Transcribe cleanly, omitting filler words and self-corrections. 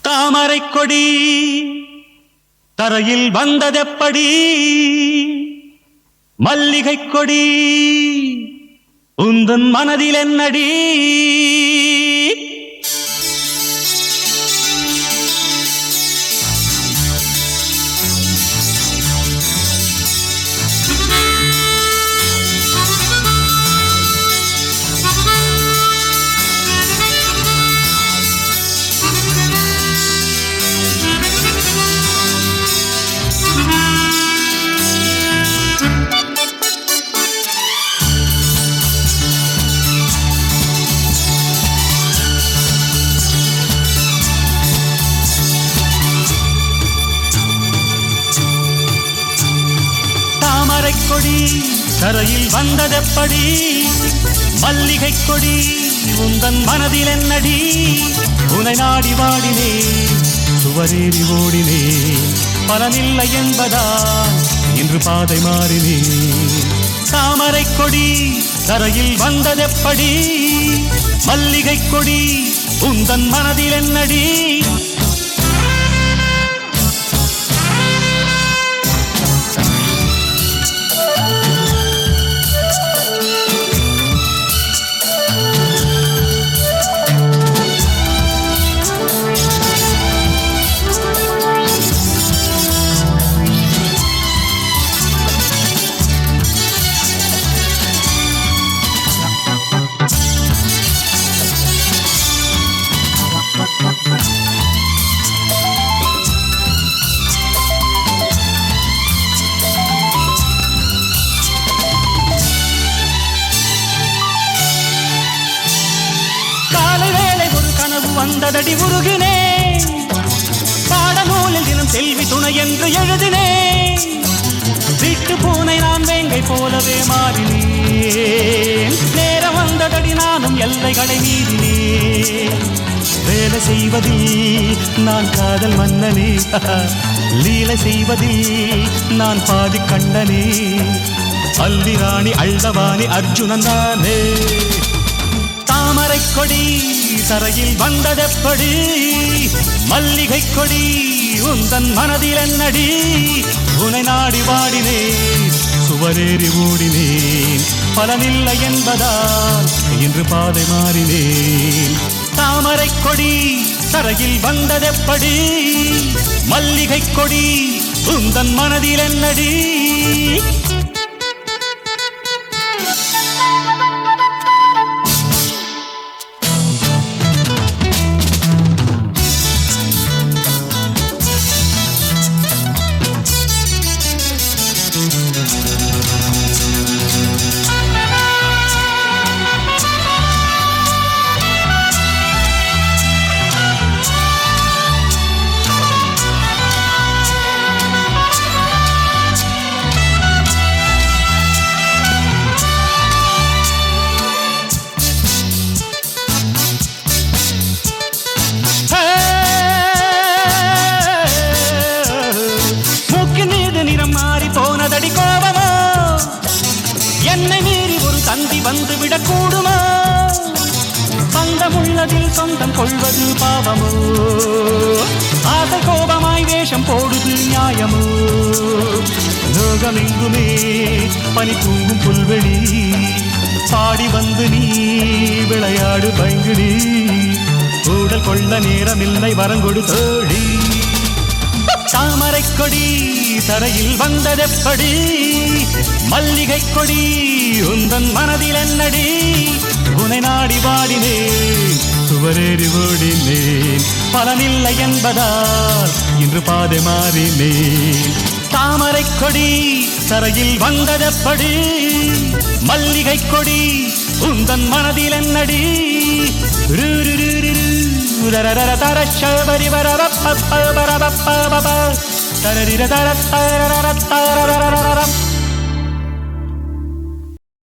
தாமரை கொடி தரையில் வந்ததெப்படி மல்லிகை கொடி உந்தன் மனதில் என்னடி கொடி தரையில் வந்ததெப்படி மல்லிகை கொடி உந்தன் மனதில் என்னடி உனை நாடி வாடினே சுவரேறி ஓடினே பலனில்லை என்பதால் இன்று பாதை மாறினே தாமரை கொடி தரையில் வந்ததெப்படி மல்லிகை கொடி உந்தன் மனதில் என்னடி வந்ததடி உருகினே பாடநூலில் தினம் செல்வி துணை என்று எழுதினே வீட்டு பூனை நான் வேங்கை போலவே மாறினேன் நேரம் வந்ததடி நானும் எல்லைகளை மீறினேன் வேலை செய்வதில் நான் காதல் மன்னனே லீலை செய்வதில் நான் பாதி கண்டனே அல்லி ராணி அள்ளவாணி அர்ஜுனன் தானே தாமரை கொடி தரையில் வந்ததெப்படி மல்லிகை கொடி உந்தன் மனதில் என்னடி உனை நாடி வாடினேன் சுவரேறி ஓடினேன் பலனில்லை என்பதால் இன்று பாதை மாறினேன் தாமரை கொடி தரையில் வந்ததெப்படி மல்லிகை கொடி உந்தன் மனதில் என்னடி போனதடி கோபமோ என்னை மீறி ஒரு தந்தி வந்து விடக்கூடுமோ சொந்தமுள்ளதில் சொந்தம் கொள்வது பாவமோ ஆசை கோபமாய் வேஷம் போடுது நியாயமோ லோகமெங்குமே பனி தூங்கும் புல்வெளி பாடி வந்து நீ விளையாடு பைங்கிடி ஊடல் கொள்ள நேரமில்லை வரங்கொடு தோழி தாமரை கொடி தரையில் வந்ததெப்படி மல்லிகை கொடி உந்தன் மனதில் என்னடி உனை நாடி வாடினேன் சுவரேறி ஓடினேன் பலனில்லை என்பதால் இன்று பாதை மாறினேன் தாமரை கொடி தரையில் வந்ததெப்படி மல்லிகை கொடி உந்தன் மனதில் என்னடி தரரிர தர